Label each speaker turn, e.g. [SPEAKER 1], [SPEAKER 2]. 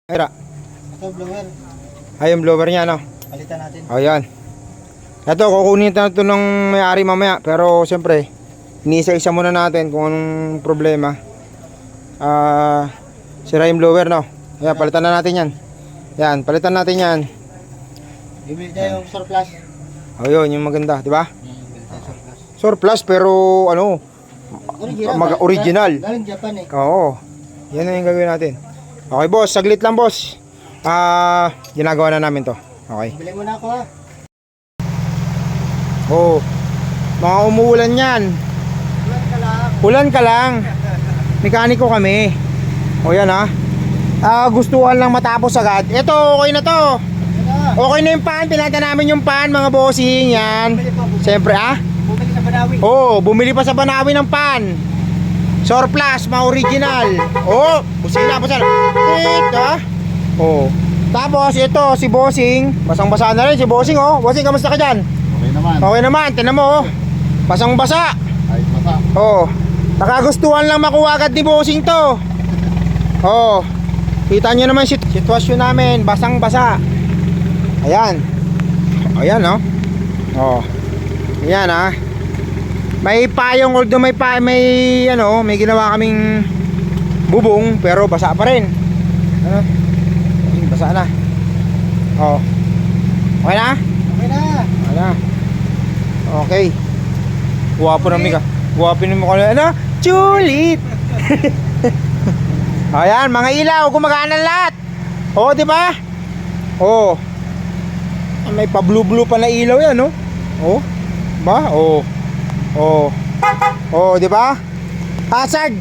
[SPEAKER 1] Ira.
[SPEAKER 2] Ito, blower.
[SPEAKER 1] Ay, yung blower niya, no?
[SPEAKER 2] Palitan natin.
[SPEAKER 1] O, yan. Ito, kukunin na ito ng may-ari mamaya. Pero, siyempre, iniisa-isa muna natin kung anong problema. Sira yung blower, no? Ayan, palitan na natin yan. Yan, palitan natin yan.
[SPEAKER 2] Bibili tayo yung surplus.
[SPEAKER 1] O, yun, yung maganda, di ba?
[SPEAKER 2] Bibili tayo surplus.
[SPEAKER 1] Surplus, pero, ano, original.
[SPEAKER 2] Galing Japan eh.
[SPEAKER 1] Oo. Yan na yung gagawin natin. Okay, boss. Saglit lang, boss. Ginagawa na namin to. Okay.
[SPEAKER 2] Bili mo na ako ha.
[SPEAKER 1] Oo. Mga umuulan yan.
[SPEAKER 2] Ulan ka lang.
[SPEAKER 1] Ulan ka lang. Mekaniko kami. O yan ha. Gustuhan lang matapos agad. Ito, okay na to.
[SPEAKER 2] Yan na.
[SPEAKER 1] Okay na yung pan. Pinata namin yung pan, mga bossing. Yan.
[SPEAKER 2] Bumili pa.
[SPEAKER 1] Siyempre,
[SPEAKER 2] Bumili sa Banawi.
[SPEAKER 1] Oo, bumili pa sa Banawi ng pan. Surplus, mga original. Oh, busina. Tit, ha? Oh. Tapos ito si Bossing, basang-basa na rin si Bossing, oh. Bossing, kamusta ka diyan?
[SPEAKER 3] Okay naman.
[SPEAKER 1] Okay naman, tingnan mo, oh. Basang-basa.
[SPEAKER 3] Ayos masa.
[SPEAKER 1] Oh. Nakagustuhan lang makuha agad ni Bossing to. Oh. Kita niyo naman sitwasyon namin, basang-basa. Ayan. Ayan, oh. Oh. Ayan, ha. May payong, although may may ginawa kaming bubong, pero basa pa rin. Ano? Basa na. Oh. Okay na?
[SPEAKER 2] Okay na.
[SPEAKER 1] Okay na. Okay. Guwapo na Mika. Guwapo na mo. Ano? Chulit. Ayan, mga ilaw, gumagana lahat. Oh, di ba? Oh. May pa-blue-blue pa na ilaw yan, no? Oh. Ba? Oh. Oh. Oh, di ba? Hazard.